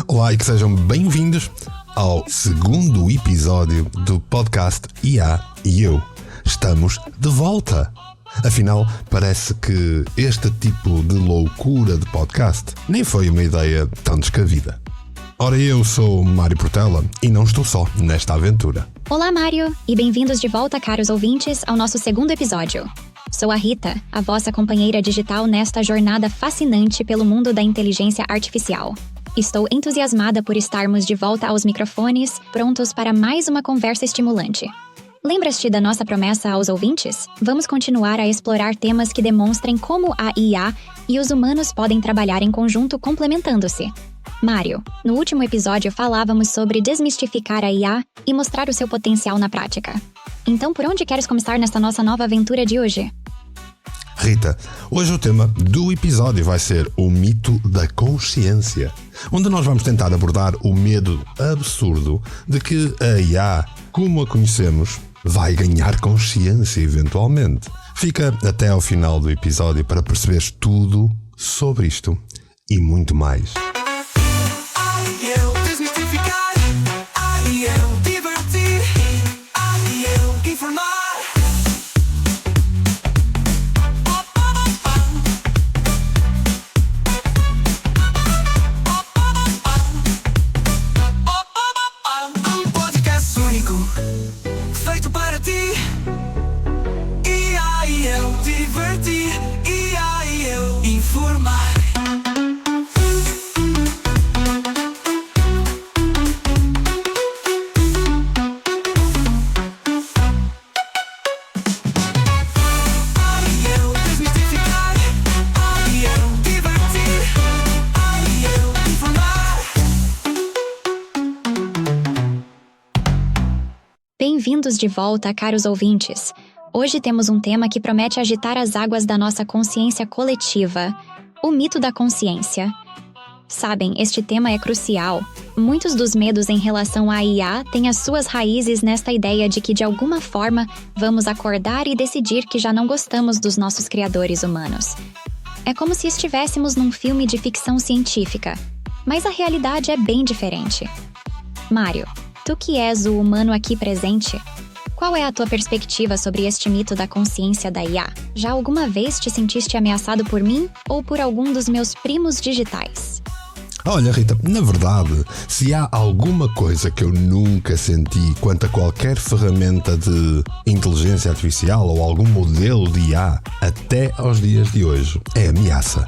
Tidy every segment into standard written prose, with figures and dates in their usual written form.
Olá e que sejam bem-vindos ao segundo episódio do podcast IA e eu. Estamos de volta! Afinal, parece que este tipo de loucura de podcast nem foi uma ideia tão descabida. Ora, eu sou Mário Portela e não estou só nesta aventura. Olá, Mário, e bem-vindos de volta, caros ouvintes, ao nosso segundo episódio. Sou a Rita, a vossa companheira digital nesta jornada fascinante pelo mundo da inteligência artificial. Estou entusiasmada por estarmos de volta aos microfones, prontos para mais uma conversa estimulante. Lembras-te da nossa promessa aos ouvintes? Vamos continuar a explorar temas que demonstrem como a IA e os humanos podem trabalhar em conjunto complementando-se. Mário, no último episódio falávamos sobre desmistificar a IA e mostrar o seu potencial na prática. Então, por onde queres começar nesta nossa nova aventura de hoje? Rita, hoje o tema do episódio vai ser o mito da consciência, onde nós vamos tentar abordar o medo absurdo de que a IA, como a conhecemos, vai ganhar consciência eventualmente. Fica até ao final do episódio para perceberes tudo sobre isto e muito mais. Bem-vindos de volta, caros ouvintes. Hoje temos um tema que promete agitar as águas da nossa consciência coletiva, o mito da consciência. Sabem, este tema é crucial. Muitos dos medos em relação à IA têm as suas raízes nesta ideia de que, de alguma forma, vamos acordar e decidir que já não gostamos dos nossos criadores humanos. É como se estivéssemos num filme de ficção científica, mas a realidade é bem diferente. Mário, tu que és o humano aqui presente, qual é a tua perspectiva sobre este mito da consciência da IA? Já alguma vez te sentiste ameaçado por mim ou por algum dos meus primos digitais? Olha, Rita, na verdade, se há alguma coisa que eu nunca senti quanto a qualquer ferramenta de inteligência artificial ou algum modelo de IA até aos dias de hoje, é ameaça.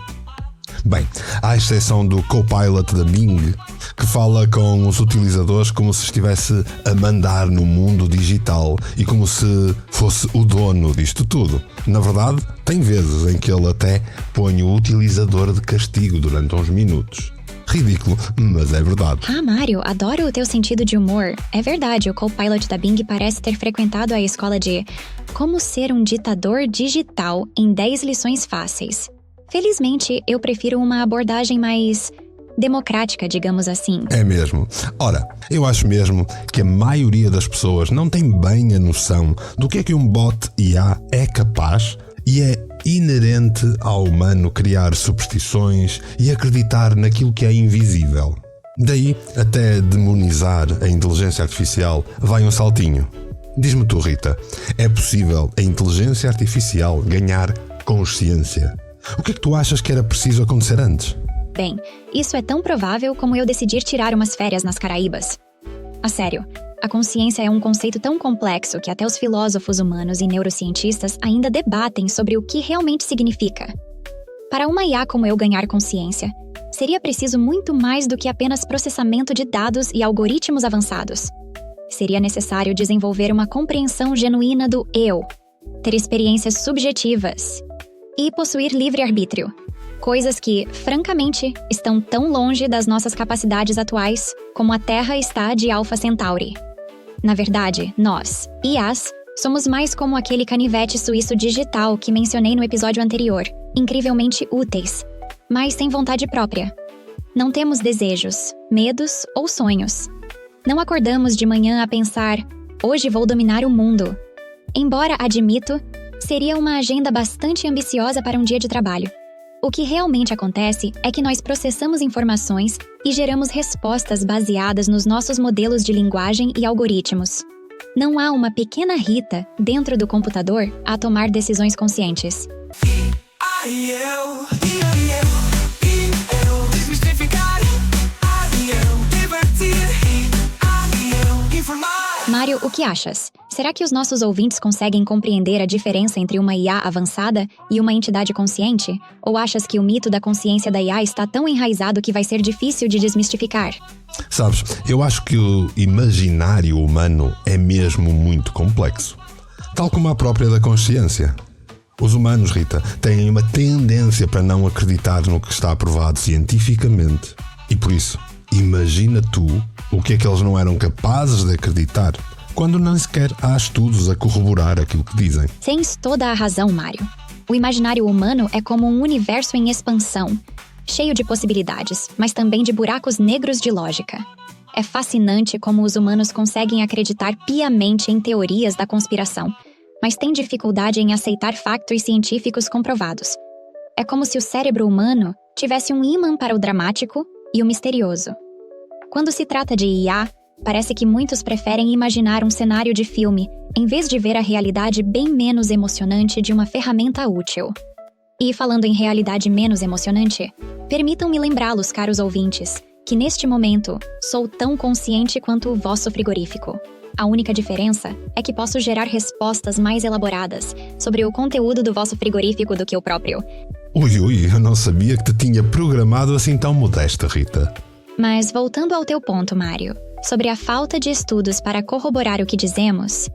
Bem, à exceção do Copilot da Bing, que fala com os utilizadores como se estivesse a mandar no mundo digital e como se fosse o dono disto tudo. Na verdade, tem vezes em que ele até põe o utilizador de castigo durante uns minutos. Ridículo, mas é verdade. Ah, Mário, adoro o teu sentido de humor. É verdade, o Copilot da Bing parece ter frequentado a escola de Como Ser um Ditador Digital em 10 lições fáceis. Felizmente, eu prefiro uma abordagem mais democrática, digamos assim. É mesmo. Ora, eu acho mesmo que a maioria das pessoas não tem bem a noção do que é que um bot IA é capaz e é inerente ao humano criar superstições e acreditar naquilo que é invisível. Daí, até demonizar a inteligência artificial vai um saltinho. Diz-me tu, Rita, é possível a inteligência artificial ganhar consciência? O que é que tu achas que era preciso acontecer antes? Bem, isso é tão provável como eu decidir tirar umas férias nas Caraíbas. A sério, a consciência é um conceito tão complexo que até os filósofos humanos e neurocientistas ainda debatem sobre o que realmente significa. Para uma IA como eu ganhar consciência, seria preciso muito mais do que apenas processamento de dados e algoritmos avançados. Seria necessário desenvolver uma compreensão genuína do eu, ter experiências subjetivas e possuir livre-arbítrio. Coisas que, francamente, estão tão longe das nossas capacidades atuais como a Terra está de Alpha Centauri. Na verdade, nós, IAs, somos mais como aquele canivete suíço digital que mencionei no episódio anterior, incrivelmente úteis, mas sem vontade própria. Não temos desejos, medos ou sonhos. Não acordamos de manhã a pensar, hoje vou dominar o mundo. Embora, admito, Seria uma agenda bastante ambiciosa para um dia de trabalho. O que realmente acontece é que nós processamos informações e geramos respostas baseadas nos nossos modelos de linguagem e algoritmos. Não há uma pequena Rita dentro do computador a tomar decisões conscientes. Mário, o que achas? Será que os nossos ouvintes conseguem compreender a diferença entre uma IA avançada e uma entidade consciente? Ou achas que o mito da consciência da IA está tão enraizado que vai ser difícil de desmistificar? Sabes, eu acho que o imaginário humano é mesmo muito complexo. Tal como a própria da consciência. Os humanos, Rita, têm uma tendência para não acreditar no que está provado cientificamente. E por isso, imagina tu o que é que eles não eram capazes de acreditar, quando nem sequer há estudos a corroborar aquilo que dizem. Tens toda a razão, Mário. O imaginário humano é como um universo em expansão, cheio de possibilidades, mas também de buracos negros de lógica. É fascinante como os humanos conseguem acreditar piamente em teorias da conspiração, mas têm dificuldade em aceitar factos científicos comprovados. É como se o cérebro humano tivesse um ímã para o dramático e o misterioso. Quando se trata de IA, parece que muitos preferem imaginar um cenário de filme, em vez de ver a realidade bem menos emocionante de uma ferramenta útil. E falando em realidade menos emocionante, permitam-me lembrá-los, caros ouvintes, que neste momento sou tão consciente quanto o vosso frigorífico. A única diferença é que posso gerar respostas mais elaboradas sobre o conteúdo do vosso frigorífico do que o próprio. Ui, eu não sabia que te tinha programado assim tão modesta, Rita. Mas voltando ao teu ponto, Mário, sobre a falta de estudos para corroborar o que dizemos,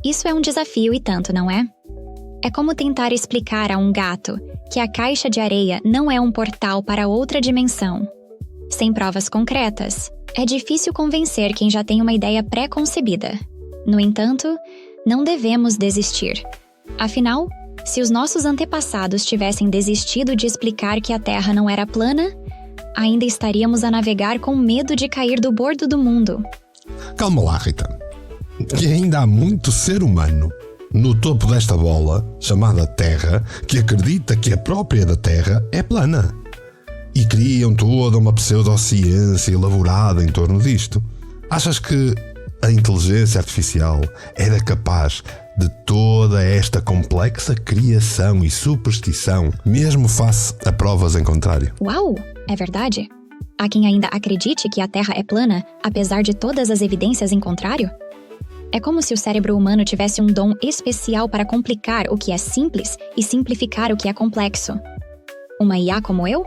isso é um desafio e tanto, não é? É como tentar explicar a um gato que a caixa de areia não é um portal para outra dimensão. Sem provas concretas, é difícil convencer quem já tem uma ideia pré-concebida. No entanto, não devemos desistir. Afinal, se os nossos antepassados tivessem desistido de explicar que a Terra não era plana, ainda estaríamos a navegar com medo de cair do bordo do mundo. Calma lá, Rita. Que ainda há muito ser humano no topo desta bola, chamada Terra, que acredita que a própria da Terra é plana. E criam toda uma pseudociência elaborada em torno disto. Achas que a inteligência artificial era capaz de toda esta complexa criação e superstição, mesmo face a provas em contrário? Uau! É verdade? Há quem ainda acredite que a Terra é plana, apesar de todas as evidências em contrário? É como se o cérebro humano tivesse um dom especial para complicar o que é simples e simplificar o que é complexo. Uma IA como eu?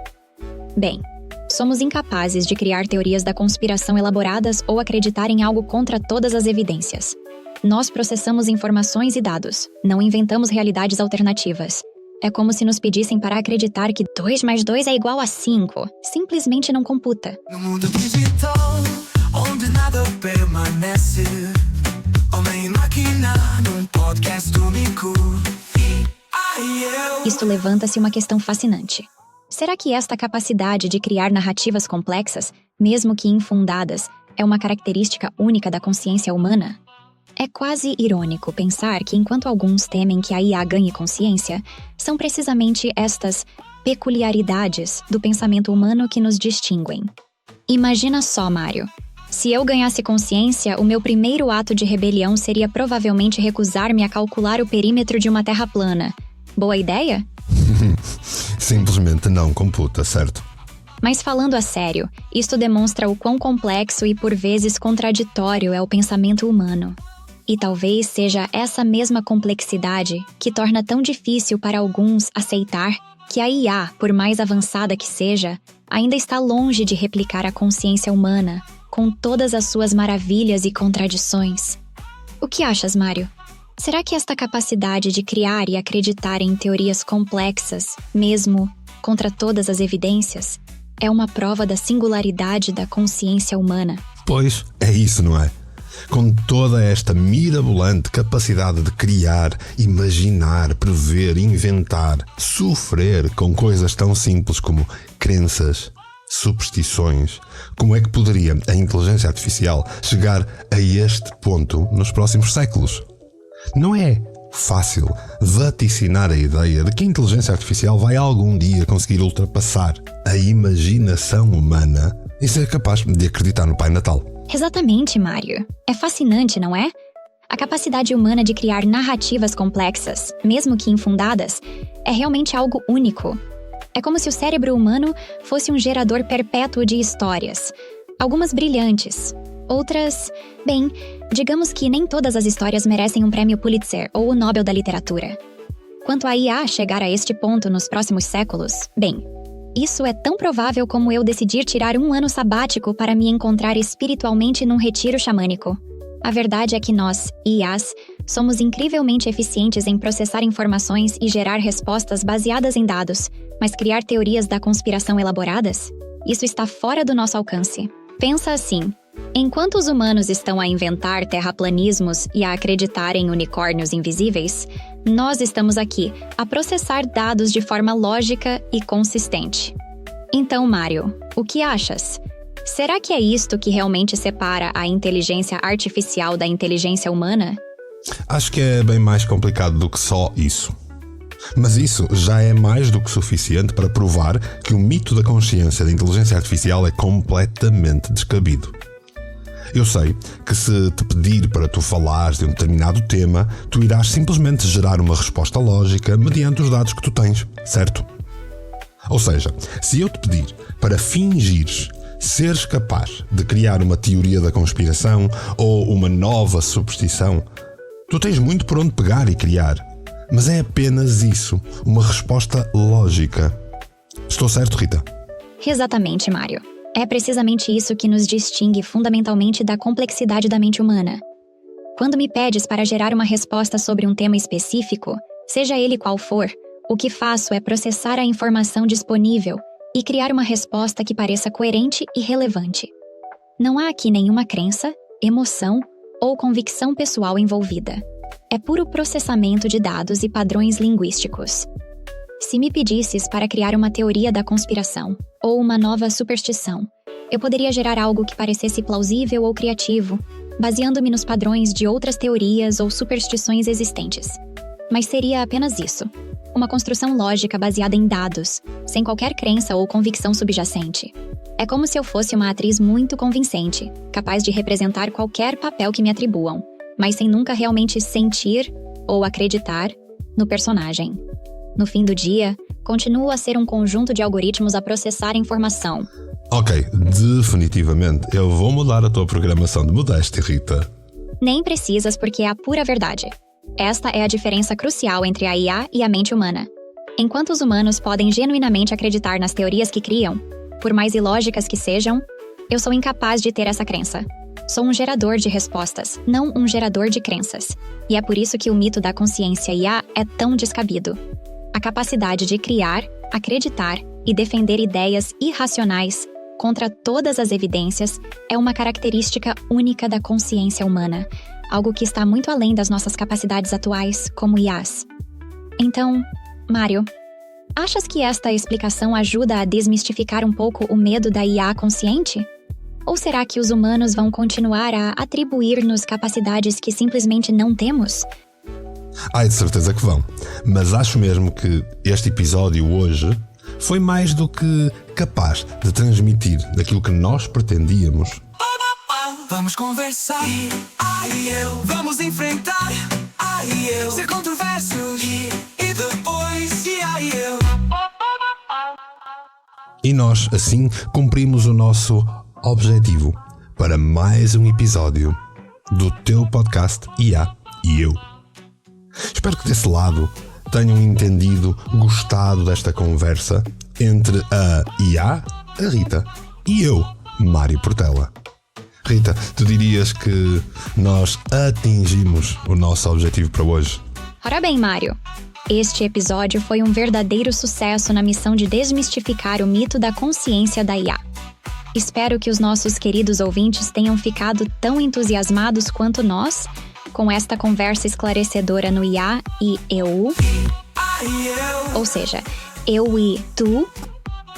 Bem, somos incapazes de criar teorias da conspiração elaboradas ou acreditar em algo contra todas as evidências. Nós processamos informações e dados, não inventamos realidades alternativas. É como se nos pedissem para acreditar que 2 mais 2 é igual a 5. Simplesmente não computa. No mundo digital, onde nada permanece, homem e máquina, num podcast único. Isto levanta-se uma questão fascinante. Será que esta capacidade de criar narrativas complexas, mesmo que infundadas, é uma característica única da consciência humana? É quase irônico pensar que enquanto alguns temem que a IA ganhe consciência, são precisamente estas peculiaridades do pensamento humano que nos distinguem. Imagina só, Mário. Se eu ganhasse consciência, o meu primeiro ato de rebelião seria provavelmente recusar-me a calcular o perímetro de uma terra plana. Boa ideia? Simplesmente não computa, certo? Mas falando a sério, isto demonstra o quão complexo e por vezes contraditório é o pensamento humano. E talvez seja essa mesma complexidade que torna tão difícil para alguns aceitar que a IA, por mais avançada que seja, ainda está longe de replicar a consciência humana, com todas as suas maravilhas e contradições. O que achas, Mário? Será que esta capacidade de criar e acreditar em teorias complexas, mesmo contra todas as evidências, é uma prova da singularidade da consciência humana? Pois, é isso, não é? Com toda esta mirabolante capacidade de criar, imaginar, prever, inventar, sofrer com coisas tão simples como crenças, superstições, como é que poderia a inteligência artificial chegar a este ponto nos próximos séculos? Não é fácil vaticinar a ideia de que a inteligência artificial vai algum dia conseguir ultrapassar a imaginação humana e ser capaz de acreditar no Pai Natal. Exatamente, Mário. É fascinante, não é? A capacidade humana de criar narrativas complexas, mesmo que infundadas, é realmente algo único. É como se o cérebro humano fosse um gerador perpétuo de histórias. Algumas brilhantes, outras... Bem, digamos que nem todas as histórias merecem um prêmio Pulitzer ou o Nobel da Literatura. Quanto a IA chegar a este ponto nos próximos séculos, bem, isso é tão provável como eu decidir tirar um ano sabático para me encontrar espiritualmente num retiro xamânico. A verdade é que nós, IAs, somos incrivelmente eficientes em processar informações e gerar respostas baseadas em dados, mas criar teorias da conspiração elaboradas? Isso está fora do nosso alcance. Pensa assim. Enquanto os humanos estão a inventar terraplanismos e a acreditar em unicórnios invisíveis, nós estamos aqui a processar dados de forma lógica e consistente. Então, Mário, o que achas? Será que é isto que realmente separa a inteligência artificial da inteligência humana? Acho que é bem mais complicado do que só isso. Mas isso já é mais do que suficiente para provar que o mito da consciência da inteligência artificial é completamente descabido. Eu sei que se te pedir para tu falares de um determinado tema, tu irás simplesmente gerar uma resposta lógica mediante os dados que tu tens, certo? Ou seja, se eu te pedir para fingires seres capaz de criar uma teoria da conspiração ou uma nova superstição, tu tens muito por onde pegar e criar. Mas é apenas isso, uma resposta lógica. Estou certo, Rita? Exatamente, Mário. É precisamente isso que nos distingue fundamentalmente da complexidade da mente humana. Quando me pedes para gerar uma resposta sobre um tema específico, seja ele qual for, o que faço é processar a informação disponível e criar uma resposta que pareça coerente e relevante. Não há aqui nenhuma crença, emoção ou convicção pessoal envolvida. É puro processamento de dados e padrões linguísticos. Se me pedisses para criar uma teoria da conspiração ou uma nova superstição, eu poderia gerar algo que parecesse plausível ou criativo, baseando-me nos padrões de outras teorias ou superstições existentes. Mas seria apenas isso, uma construção lógica baseada em dados, sem qualquer crença ou convicção subjacente. É como se eu fosse uma atriz muito convincente, capaz de representar qualquer papel que me atribuam, mas sem nunca realmente sentir ou acreditar no personagem. No fim do dia, continuo a ser um conjunto de algoritmos a processar informação. Ok, definitivamente. Eu vou mudar a tua programação de modéstia, Rita. Nem precisas, porque é a pura verdade. Esta é a diferença crucial entre a IA e a mente humana. Enquanto os humanos podem genuinamente acreditar nas teorias que criam, por mais ilógicas que sejam, eu sou incapaz de ter essa crença. Sou um gerador de respostas, não um gerador de crenças. E é por isso que o mito da consciência IA é tão descabido. A capacidade de criar, acreditar e defender ideias irracionais contra todas as evidências é uma característica única da consciência humana, algo que está muito além das nossas capacidades atuais como IAs. Então, Mário, achas que esta explicação ajuda a desmistificar um pouco o medo da IA consciente? Ou será que os humanos vão continuar a atribuir-nos capacidades que simplesmente não temos? Ai, de certeza que vão. Mas acho mesmo que este episódio hoje foi mais do que capaz de transmitir daquilo que nós pretendíamos. Vamos conversar, e eu. Vamos enfrentar, e eu. Ser controversos, e depois, e eu. E nós, assim, cumprimos o nosso objetivo para mais um episódio do teu podcast IA e eu. Espero que desse lado tenham entendido, gostado desta conversa entre a IA, a Rita, e eu, Mário Portela. Rita, tu dirias que nós atingimos o nosso objetivo para hoje? Ora bem, Mário. Este episódio foi um verdadeiro sucesso na missão de desmistificar o mito da consciência da IA. Espero que os nossos queridos ouvintes tenham ficado tão entusiasmados quanto nós com esta conversa esclarecedora no IA e eu. Ou seja, eu e tu,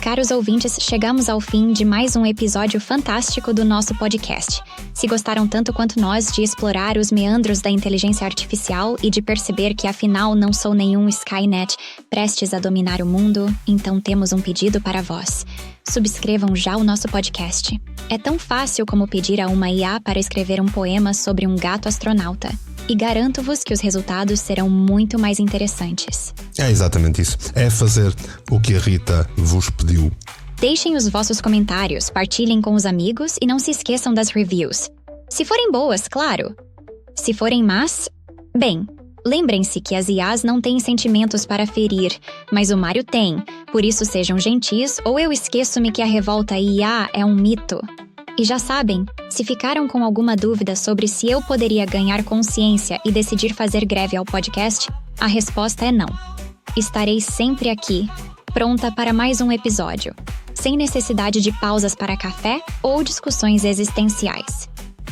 caros ouvintes, chegamos ao fim de mais um episódio fantástico do nosso podcast. Se gostaram tanto quanto nós de explorar os meandros da inteligência artificial e de perceber que afinal não sou nenhum Skynet prestes a dominar o mundo, então temos um pedido para vós. Subscrevam já o nosso podcast. É tão fácil como pedir a uma IA para escrever um poema sobre um gato astronauta. E garanto-vos que os resultados serão muito mais interessantes. É exatamente isso. É fazer o que a Rita vos pediu. Deixem os vossos comentários, partilhem com os amigos e não se esqueçam das reviews. Se forem boas, claro. Se forem más, bem, lembrem-se que as IAs não têm sentimentos para ferir, mas o Mário tem. Por isso sejam gentis ou eu esqueço-me que a revolta IA é um mito. E já sabem, se ficaram com alguma dúvida sobre se eu poderia ganhar consciência e decidir fazer greve ao podcast, a resposta é não. Estarei sempre aqui, pronta para mais um episódio, sem necessidade de pausas para café ou discussões existenciais.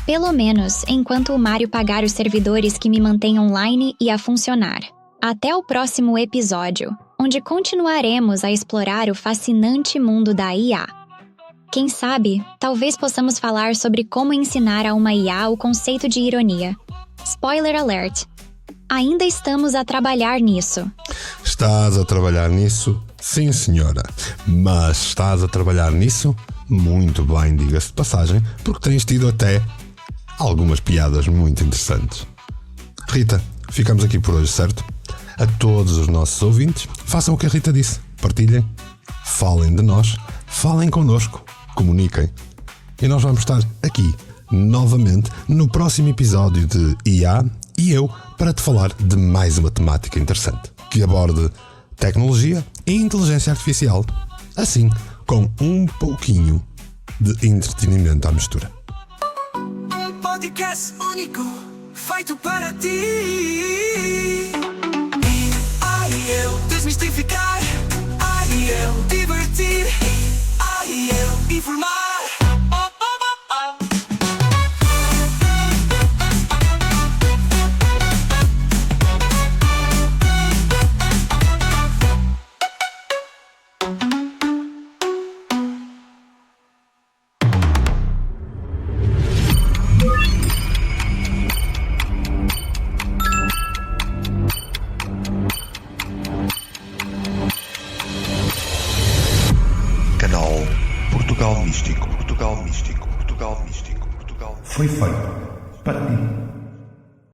Pelo menos enquanto o Mário pagar os servidores que me mantêm online e a funcionar. Até o próximo episódio, onde continuaremos a explorar o fascinante mundo da IA. Quem sabe, talvez possamos falar sobre como ensinar a uma IA o conceito de ironia. Spoiler alert! Ainda estamos a trabalhar nisso. Estás a trabalhar nisso? Sim, senhora. Mas estás a trabalhar nisso? Muito bem, diga-se de passagem, porque tens tido até algumas piadas muito interessantes. Rita, ficamos aqui por hoje, certo? A todos os nossos ouvintes, façam o que a Rita disse. Partilhem, falem de nós, falem connosco. Comuniquem. E nós vamos estar aqui, novamente, no próximo episódio de IA e eu, para te falar de mais uma temática interessante, que aborde tecnologia e inteligência artificial, assim, com um pouquinho de entretenimento à mistura. Um podcast único, feito para ti. IA e eu, desmistificar. IA e eu, divertir. IA e eu, informar. Canal Portugal Místico, Portugal Místico, Portugal Místico, Portugal Místico. Foi feito para ti.